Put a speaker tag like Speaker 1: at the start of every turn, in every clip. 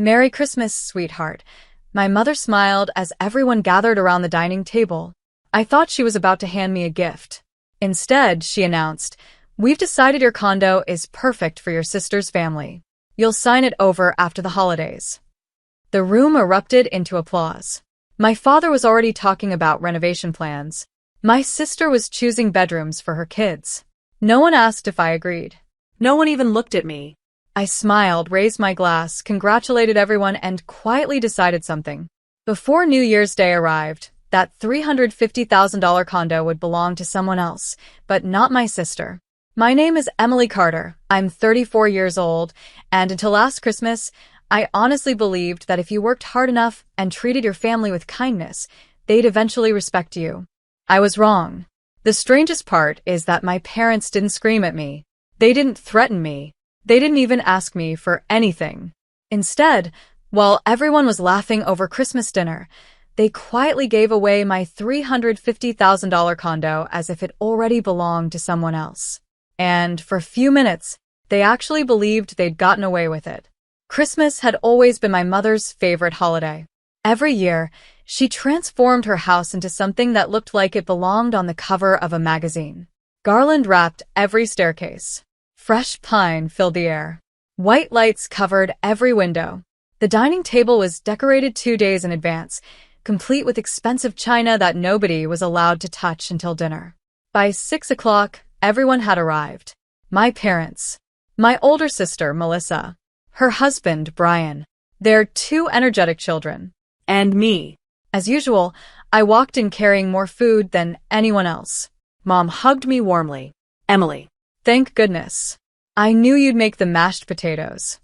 Speaker 1: Merry Christmas, sweetheart. My mother smiled as everyone gathered around the dining table. I thought she was about to hand me a gift. Instead, she announced, "We've decided your condo is perfect for your sister's family. You'll sign it over after the holidays." The room erupted into applause. My father was already talking about renovation plans. My sister was choosing bedrooms for her kids. No one asked if I agreed.
Speaker 2: No one even looked at me.
Speaker 1: I smiled, raised my glass, congratulated everyone, and quietly decided something. Before New Year's Day arrived, that $350,000 condo would belong to someone else, but not my sister. My name is Emily Carter. I'm 34 years old, and until last Christmas, I honestly believed that if you worked hard enough and treated your family with kindness, they'd eventually respect you. I was wrong. The strangest part is that my parents didn't scream at me. They didn't threaten me. They didn't even ask me for anything. Instead, while everyone was laughing over Christmas dinner, they quietly gave away my $350,000 condo as if it already belonged to someone else. And for a few minutes, they actually believed they'd gotten away with it. Christmas had always been my mother's favorite holiday. Every year, she transformed her house into something that looked like it belonged on the cover of a magazine. Garland wrapped every staircase. Fresh pine filled the air. White lights covered every window. The dining table was decorated 2 days in advance, complete with expensive china that nobody was allowed to touch until dinner. By 6 o'clock, everyone had arrived. My parents, my older sister, Melissa, her husband, Brian, their 2 energetic children,
Speaker 2: And me.
Speaker 1: As usual, I walked in carrying more food than anyone else.
Speaker 2: Mom hugged me warmly. "Emily."
Speaker 1: Thank goodness. I knew you'd make the mashed potatoes.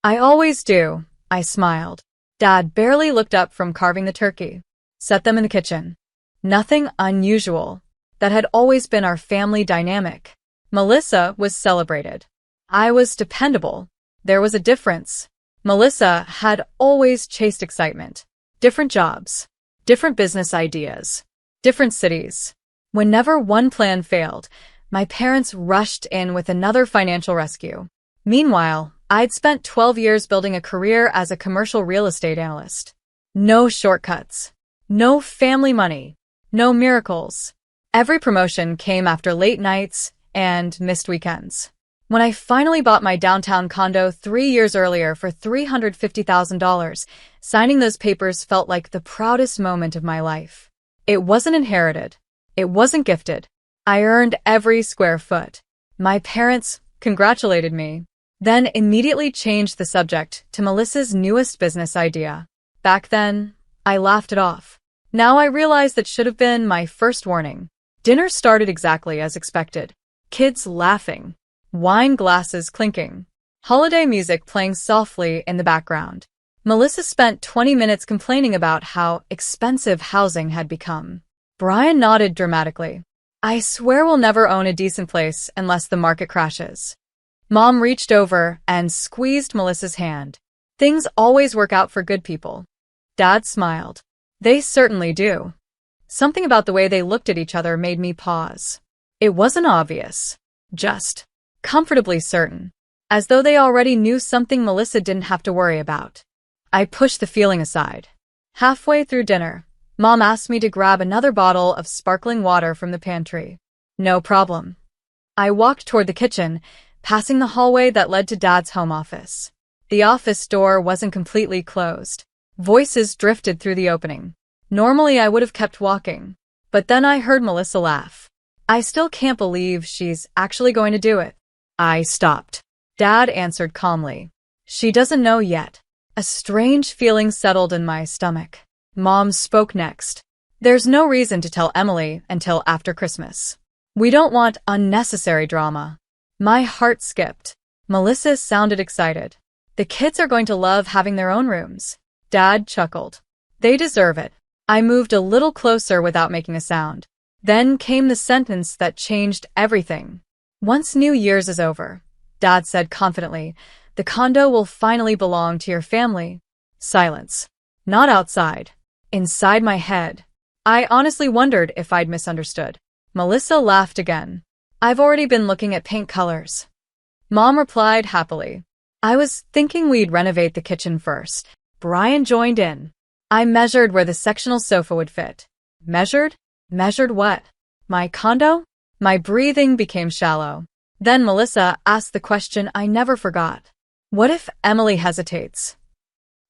Speaker 1: I always do, I smiled. Dad barely looked up from carving the turkey. Set them in the kitchen. Nothing unusual. That had always been our family dynamic. Melissa was celebrated. I was dependable. There was a difference. Melissa had always chased excitement. Different jobs, different business ideas, different cities. Whenever one plan failed, my parents rushed in with another financial rescue. Meanwhile, I'd spent 12 years building a career as a commercial real estate analyst. No shortcuts. No family money. No miracles. Every promotion came after late nights and missed weekends. When I finally bought my downtown condo 3 years earlier for $350,000, signing those papers felt like the proudest moment of my life. It wasn't inherited. It wasn't gifted. I earned every square foot. My parents congratulated me, then immediately changed the subject to Melissa's newest business idea. Back then, I laughed it off. Now I realize that should have been my first warning. Dinner started exactly as expected. Kids laughing. Wine glasses clinking. Holiday music playing softly in the background. Melissa spent 20 minutes complaining about how expensive housing had become. Brian nodded dramatically. "I swear we'll never own a decent place unless the market crashes." Mom reached over and squeezed Melissa's hand. "Things always work out for good people." Dad smiled. "They certainly do." Something about the way they looked at each other made me pause. It wasn't obvious. Just comfortably certain. As though they already knew something Melissa didn't have to worry about. I pushed the feeling aside. Halfway through dinner, Mom asked me to grab another bottle of sparkling water from the pantry. No problem. I walked toward the kitchen, passing the hallway that led to Dad's home office. The office door wasn't completely closed. Voices drifted through the opening. Normally I would have kept walking, but then I heard Melissa laugh. "I still can't believe she's actually going to do it." I stopped. Dad answered calmly. "She doesn't know yet." A strange feeling settled in my stomach. Mom spoke next. "There's no reason to tell Emily until after Christmas. We don't want unnecessary drama." My heart skipped. Melissa sounded excited. "The kids are going to love having their own rooms." Dad chuckled. "They deserve it." I moved a little closer without making a sound. Then came the sentence that changed everything. "Once New Year's is over," Dad said confidently, "the condo will finally belong to your family." Silence. Not outside. Inside my head. I honestly wondered if I'd misunderstood. Melissa laughed again. "I've already been looking at paint colors." Mom replied happily. I was thinking we'd renovate the kitchen first. Brian joined in. I measured where the sectional sofa would fit. Measured? Measured what? My condo? My breathing became shallow. Then Melissa asked the question I never forgot. What if Emily hesitates?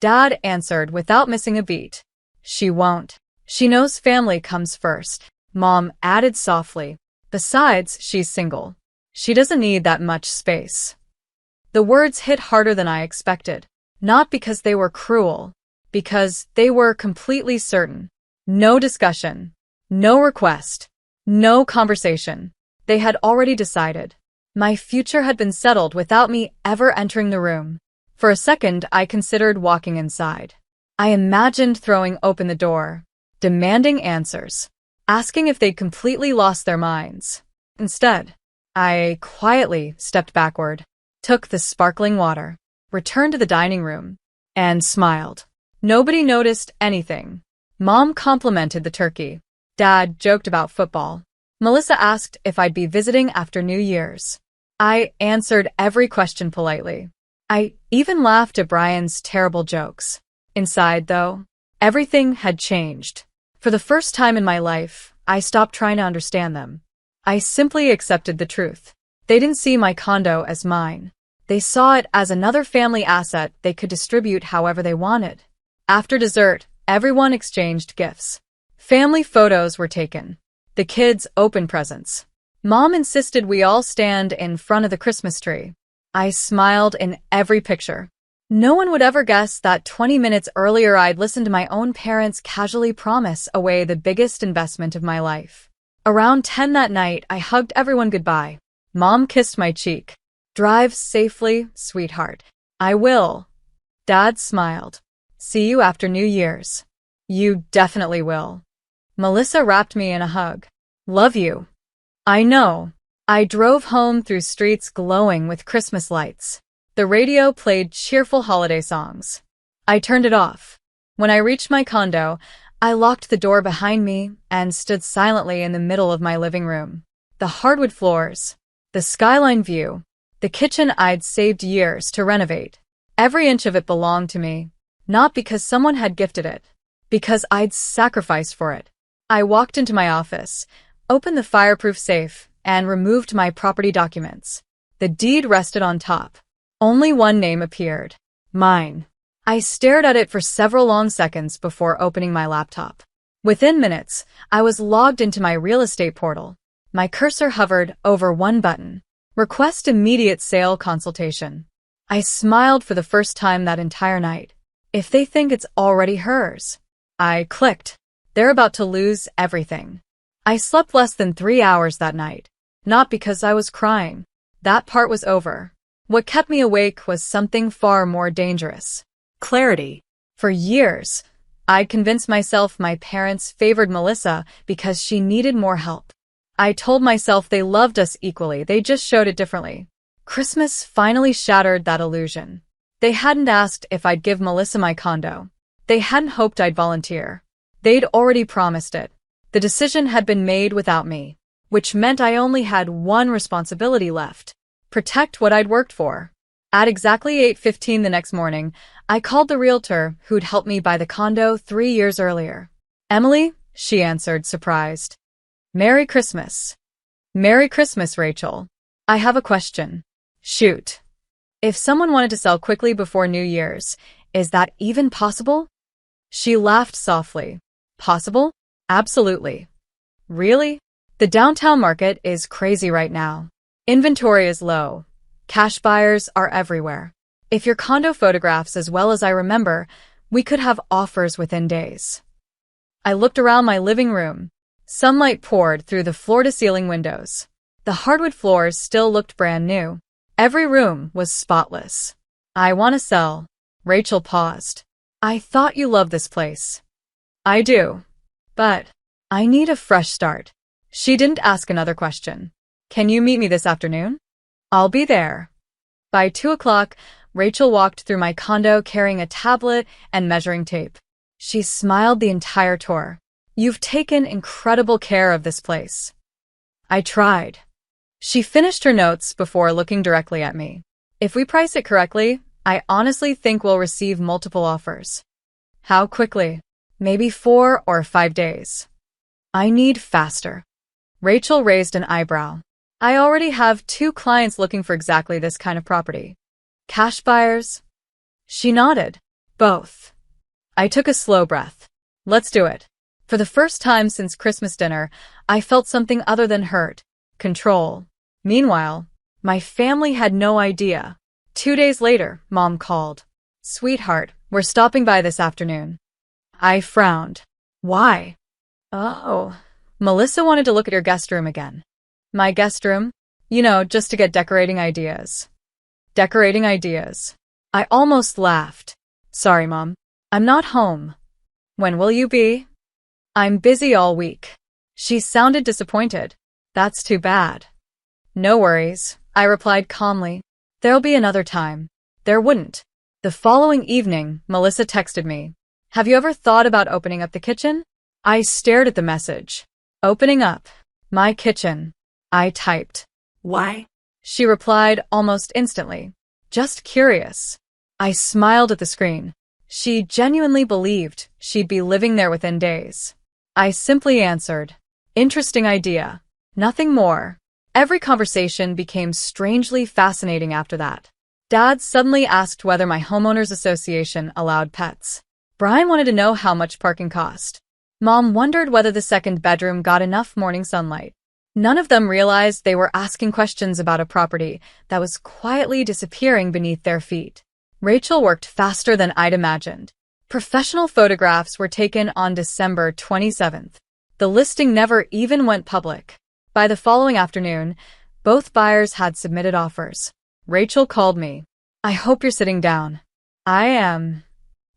Speaker 1: Dad answered without missing a beat. She won't. She knows family comes first. Mom added softly. Besides, she's single. She doesn't need that much space. The words hit harder than I expected. Not because they were cruel, because they were completely certain. No discussion. No request. No conversation. They had already decided. My future had been settled without me ever entering the room. For a second, I considered walking inside. I imagined throwing open the door, demanding answers, asking if they'd completely lost their minds. Instead, I quietly stepped backward, took the sparkling water, returned to the dining room, and smiled. Nobody noticed anything. Mom complimented the turkey. Dad joked about football. Melissa asked if I'd be visiting after New Year's. I answered every question politely. I even laughed at Brian's terrible jokes. Inside, though, everything had changed. For the first time in my life, I stopped trying to understand them. I simply accepted the truth. They didn't see my condo as mine. They saw it as another family asset they could distribute however they wanted. After dessert, everyone exchanged gifts. Family photos were taken. The kids opened presents. Mom insisted we all stand in front of the Christmas tree. I smiled in every picture. No one would ever guess that 20 minutes earlier I'd listened to my own parents casually promise away the biggest investment of my life. Around 10 that night, I hugged everyone goodbye. Mom kissed my cheek. Drive safely, sweetheart. I will. Dad smiled. See you after New Year's. You definitely will. Melissa wrapped me in a hug. Love you. I know. I drove home through streets glowing with Christmas lights. The radio played cheerful holiday songs. I turned it off. When I reached my condo, I locked the door behind me and stood silently in the middle of my living room. The hardwood floors, the skyline view, the kitchen I'd saved years to renovate. Every inch of it belonged to me, not because someone had gifted it, because I'd sacrificed for it. I walked into my office, opened the fireproof safe, and removed my property documents. The deed rested on top. Only one name appeared. Mine. I stared at it for several long seconds before opening my laptop. Within minutes, I was logged into my real estate portal. My cursor hovered over one button. Request immediate sale consultation. I smiled for the first time that entire night. If they think it's already hers. I clicked. They're about to lose everything. I slept less than 3 hours that night. Not because I was crying. That part was over. What kept me awake was something far more dangerous.
Speaker 2: Clarity.
Speaker 1: For years, I'd convinced myself my parents favored Melissa because she needed more help. I told myself they loved us equally, they just showed it differently. Christmas finally shattered that illusion. They hadn't asked if I'd give Melissa my condo. They hadn't hoped I'd volunteer. They'd already promised it. The decision had been made without me, which meant I only had one responsibility left: protect what I'd worked for. At exactly 8:15 the next morning, I called the realtor who'd helped me buy the condo 3 years earlier. Emily, she answered, surprised. Merry Christmas. Merry Christmas, Rachel. I have a question. Shoot. If someone wanted to sell quickly before New Year's, is that even possible? She laughed softly. Possible? Absolutely. Really? The downtown market is crazy right now. Inventory is low. Cash buyers are everywhere. If your condo photographs as well as I remember, we could have offers within days. I looked around my living room. Sunlight poured through the floor-to-ceiling windows. The hardwood floors still looked brand new. Every room was spotless. I want to sell. Rachel paused. I thought you loved this place. I do. But I need a fresh start. She didn't ask another question. Can you meet me this afternoon? I'll be there. By 2 o'clock, Rachel walked through my condo carrying a tablet and measuring tape. She smiled the entire tour. You've taken incredible care of this place. I tried. She finished her notes before looking directly at me. If we price it correctly, I honestly think we'll receive multiple offers. How quickly? Maybe 4 or 5 days. I need faster. Rachel raised an eyebrow. I already have 2 clients looking for exactly this kind of property. Cash buyers? She nodded. Both. I took a slow breath. Let's do it. For the first time since Christmas dinner, I felt something other than hurt. Control. Meanwhile, my family had no idea. 2 days later, Mom called. Sweetheart, we're stopping by this afternoon. I frowned. Why? Oh. Melissa wanted to look at your guest room again. My guest room? Just to get decorating ideas. Decorating ideas. I almost laughed. Sorry, Mom. I'm not home. When will you be? I'm busy all week. She sounded disappointed. That's too bad. No worries, I replied calmly. There'll be another time. There wouldn't. The following evening, Melissa texted me. Have you ever thought about opening up the kitchen? I stared at the message. Opening up. My kitchen. I typed.
Speaker 2: Why?
Speaker 1: She replied almost instantly. Just curious. I smiled at the screen. She genuinely believed she'd be living there within days. I simply answered. Interesting idea. Nothing more. Every conversation became strangely fascinating after that. Dad suddenly asked whether my homeowners association allowed pets. Brian wanted to know how much parking cost. Mom wondered whether the second bedroom got enough morning sunlight. None of them realized they were asking questions about a property that was quietly disappearing beneath their feet. Rachel worked faster than I'd imagined. Professional photographs were taken on December 27th. The listing never even went public. By the following afternoon, both buyers had submitted offers. Rachel called me. I hope you're sitting down. I am.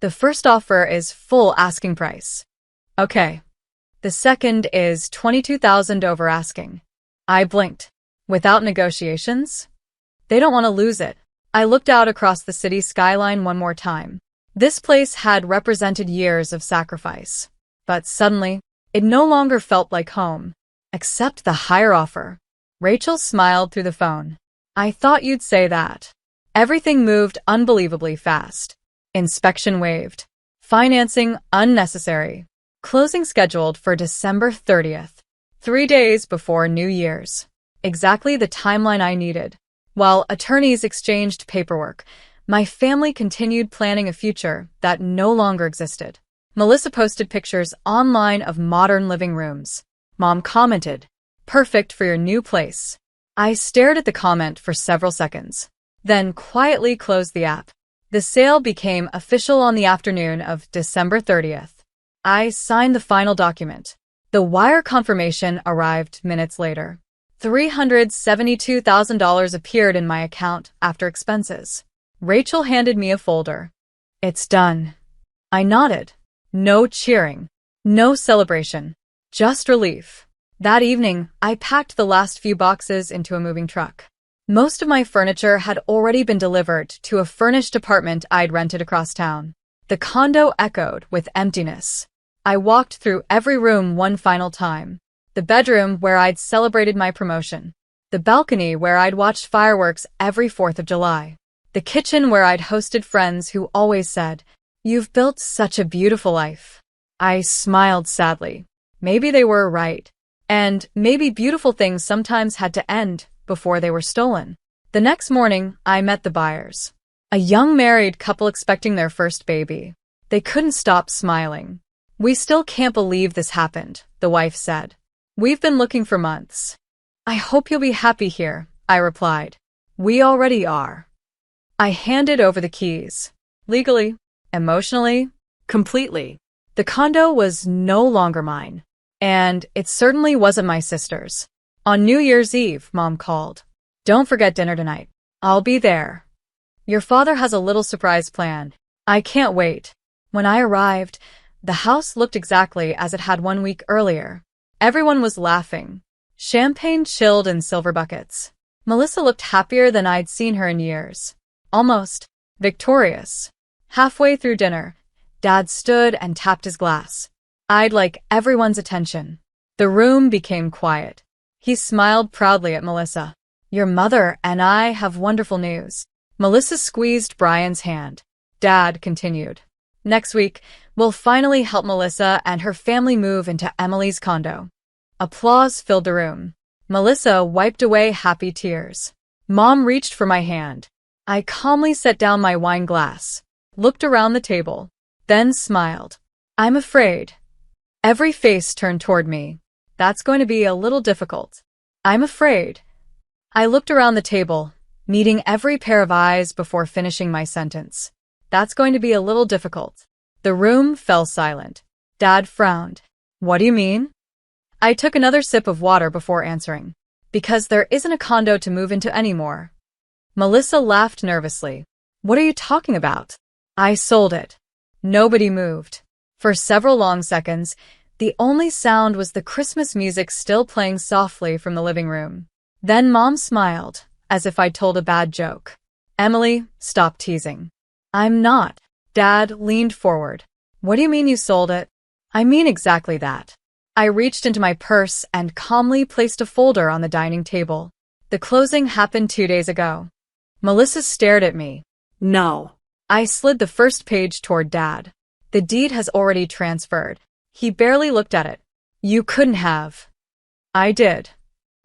Speaker 1: The first offer is full asking price. Okay. The second is $22,000 over asking. I blinked. Without negotiations? They don't want to lose it. I looked out across the city skyline one more time. This place had represented years of sacrifice. But suddenly, it no longer felt like home. Accept the higher offer. Rachel smiled through the phone. I thought you'd say that. Everything moved unbelievably fast. Inspection waived. Financing unnecessary. Closing scheduled for December 30th. 3 days before New Year's. Exactly the timeline I needed. While attorneys exchanged paperwork, my family continued planning a future that no longer existed. Melissa posted pictures online of modern living rooms. Mom commented, "Perfect for your new place." I stared at the comment for several seconds, then quietly closed the app. The sale became official on the afternoon of December 30th. I signed the final document. The wire confirmation arrived minutes later. $372,000 appeared in my account after expenses. Rachel handed me a folder. It's done. I nodded. No cheering. No celebration. Just relief. That evening, I packed the last few boxes into a moving truck. Most of my furniture had already been delivered to a furnished apartment I'd rented across town. The condo echoed with emptiness. I walked through every room one final time. The bedroom where I'd celebrated my promotion. The balcony where I'd watched fireworks every 4th of July. The kitchen where I'd hosted friends who always said, "You've built such a beautiful life." I smiled sadly. Maybe they were right. And maybe beautiful things sometimes had to end before they were stolen. The next morning, I met the buyers. A young married couple expecting their first baby. They couldn't stop smiling. "We still can't believe this happened," the wife said. "We've been looking for months." "I hope you'll be happy here," I replied. "We already are." I handed over the keys. Legally, emotionally, completely. The condo was no longer mine. And it certainly wasn't my sister's. On New Year's Eve, Mom called. "Don't forget dinner tonight. I'll be there. Your father has a little surprise planned. I can't wait." When I arrived, the house looked exactly as it had 1 week earlier. Everyone was laughing. Champagne chilled in silver buckets. Melissa looked happier than I'd seen her in years. Almost victorious. Halfway through dinner, Dad stood and tapped his glass. I'd like everyone's attention. The room became quiet. He smiled proudly at Melissa. "Your mother and I have wonderful news." Melissa squeezed Brian's hand. Dad continued. Next week, we'll finally help Melissa and her family move into Emily's condo. Applause filled the room. Melissa wiped away happy tears. Mom reached for my hand. I calmly set down my wine glass, looked around the table, then smiled. I'm afraid. Every face turned toward me. That's going to be a little difficult. I'm afraid. I looked around the table, meeting every pair of eyes before finishing my sentence. That's going to be a little difficult. The room fell silent. Dad frowned. What do you mean? I took another sip of water before answering. Because there isn't a condo to move into anymore. Melissa laughed nervously. What are you talking about? I sold it. Nobody moved. For several long seconds, the only sound was the Christmas music still playing softly from the living room. Then Mom smiled, as if I'd told a bad joke. Emily, stop teasing. I'm not. Dad leaned forward. What do you mean you sold it? I mean exactly that. I reached into my purse and calmly placed a folder on the dining table. The closing happened 2 days ago. Melissa stared at me.
Speaker 2: No.
Speaker 1: I slid the first page toward Dad. The deed has already transferred. He barely looked at it. You couldn't have. I did.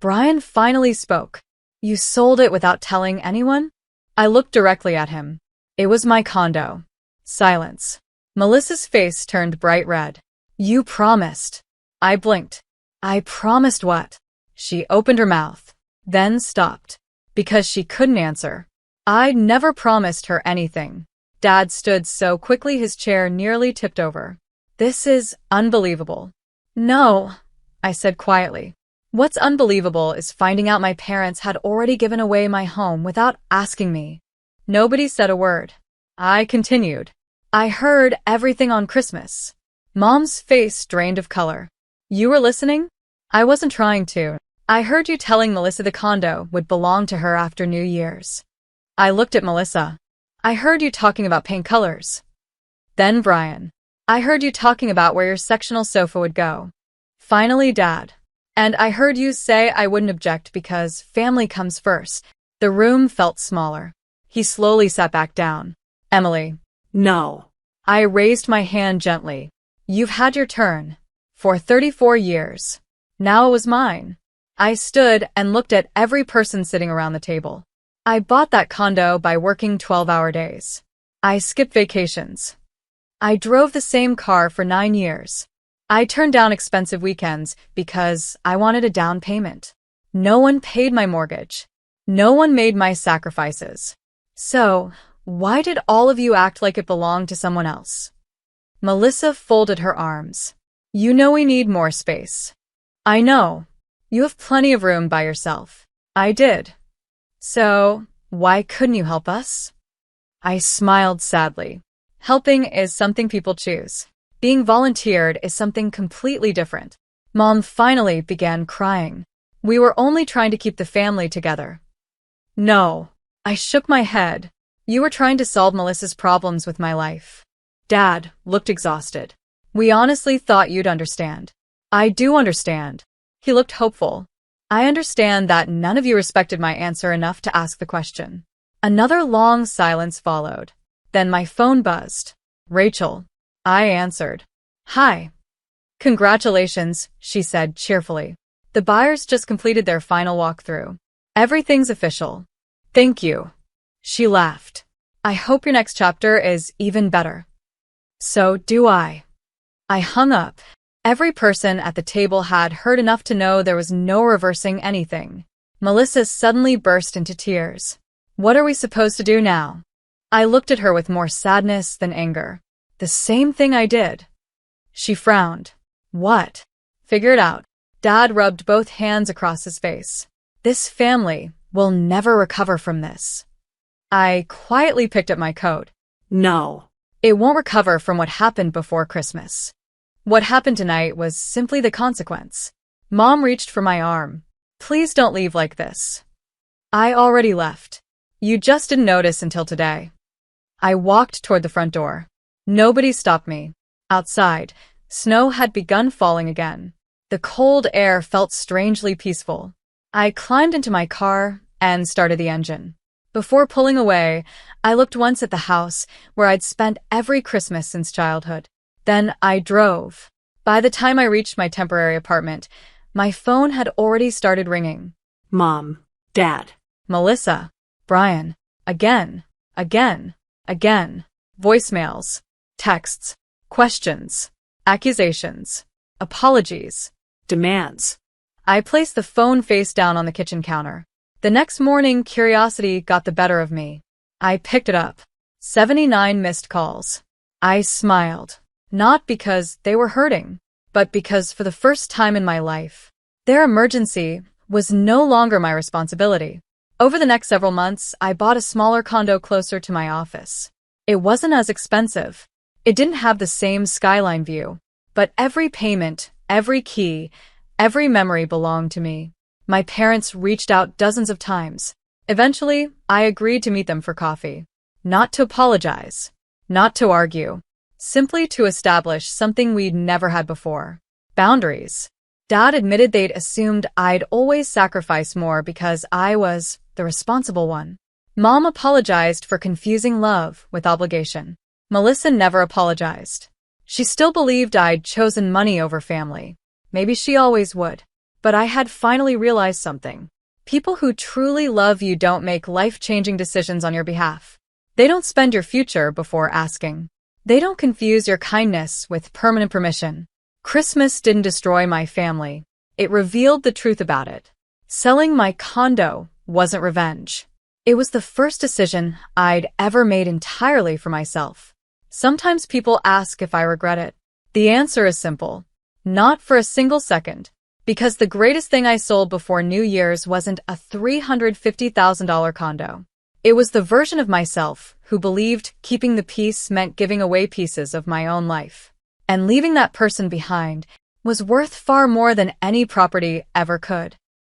Speaker 1: Brian finally spoke. You sold it without telling anyone? I looked directly at him. It was my condo. Silence. Melissa's face turned bright red. You promised. I blinked. I promised what? She opened her mouth, then stopped, because she couldn't answer. I'd never promised her anything. Dad stood so quickly his chair nearly tipped over. This is unbelievable. No, I said quietly. What's unbelievable is finding out my parents had already given away my home without asking me. Nobody said a word. I continued. I heard everything on Christmas. Mom's face drained of color. You were listening? I wasn't trying to. I heard you telling Melissa the condo would belong to her after New Year's. I looked at Melissa. I heard you talking about paint colors. Then Brian. I heard you talking about where your sectional sofa would go. Finally, Dad. And I heard you say I wouldn't object because family comes first. The room felt smaller. He slowly sat back down. Emily.
Speaker 2: No.
Speaker 1: I raised my hand gently. You've had your turn. For 34 years. Now it was mine. I stood and looked at every person sitting around the table. I bought that condo by working 12-hour days. I skipped vacations. I drove the same car for 9 years. I turned down expensive weekends because I wanted a down payment. No one paid my mortgage. No one made my sacrifices. So, why did all of you act like it belonged to someone else? Melissa folded her arms. You know we need more space. I know. You have plenty of room by yourself. I did. So, why couldn't you help us? I smiled sadly. Helping is something people choose. Being volunteered is something completely different. Mom finally began crying. We were only trying to keep the family together. No. I shook my head. You were trying to solve Melissa's problems with my life. Dad looked exhausted. We honestly thought you'd understand. I do understand. He looked hopeful. I understand that none of you respected my answer enough to ask the question. Another long silence followed. Then my phone buzzed. Rachel. I answered. Hi. Congratulations, she said cheerfully. The buyers just completed their final walkthrough. Everything's official. Thank you. She laughed. I hope your next chapter is even better. So do I. I hung up. Every person at the table had heard enough to know there was no reversing anything. Melissa suddenly burst into tears. What are we supposed to do now? I looked at her with more sadness than anger. The same thing I did. She frowned. What? Figure it out. Dad rubbed both hands across his face. This family will never recover from this. I quietly picked up my coat.
Speaker 2: No.
Speaker 1: It won't recover from what happened before Christmas. What happened tonight was simply the consequence. Mom reached for my arm. Please don't leave like this. I already left. You just didn't notice until today. I walked toward the front door. Nobody stopped me. Outside, snow had begun falling again. The cold air felt strangely peaceful. I climbed into my car and started the engine. Before pulling away, I looked once at the house where I'd spent every Christmas since childhood. Then I drove. By the time I reached my temporary apartment, my phone had already started ringing.
Speaker 2: Mom. Dad.
Speaker 1: Melissa. Brian. Again. Again. Again. Voicemails. Texts. Questions. Accusations. Apologies.
Speaker 2: Demands.
Speaker 1: I placed the phone face down on the kitchen counter. The next morning, curiosity got the better of me. I picked it up. 79 missed calls. I smiled. Not because they were hurting, but because for the first time in my life, their emergency was no longer my responsibility. Over the next several months, I bought a smaller condo closer to my office. It wasn't as expensive. It didn't have the same skyline view, but every payment, every key, every memory belonged to me. My parents reached out dozens of times. Eventually, I agreed to meet them for coffee. Not to apologize, not to argue, simply to establish something we'd never had before. Boundaries. Dad admitted they'd assumed I'd always sacrifice more because I was the responsible one. Mom apologized for confusing love with obligation. Melissa never apologized. She still believed I'd chosen money over family. Maybe she always would. But I had finally realized something. People who truly love you don't make life-changing decisions on your behalf. They don't spend your future before asking. They don't confuse your kindness with permanent permission. Christmas didn't destroy my family. It revealed the truth about it. Selling my condo wasn't revenge. It was the first decision I'd ever made entirely for myself. Sometimes people ask if I regret it. The answer is simple. Not for a single second. Because the greatest thing I sold before New Year's wasn't a $350,000 condo. It was the version of myself who believed keeping the peace meant giving away pieces of my own life. And leaving that person behind was worth far more than any property ever could.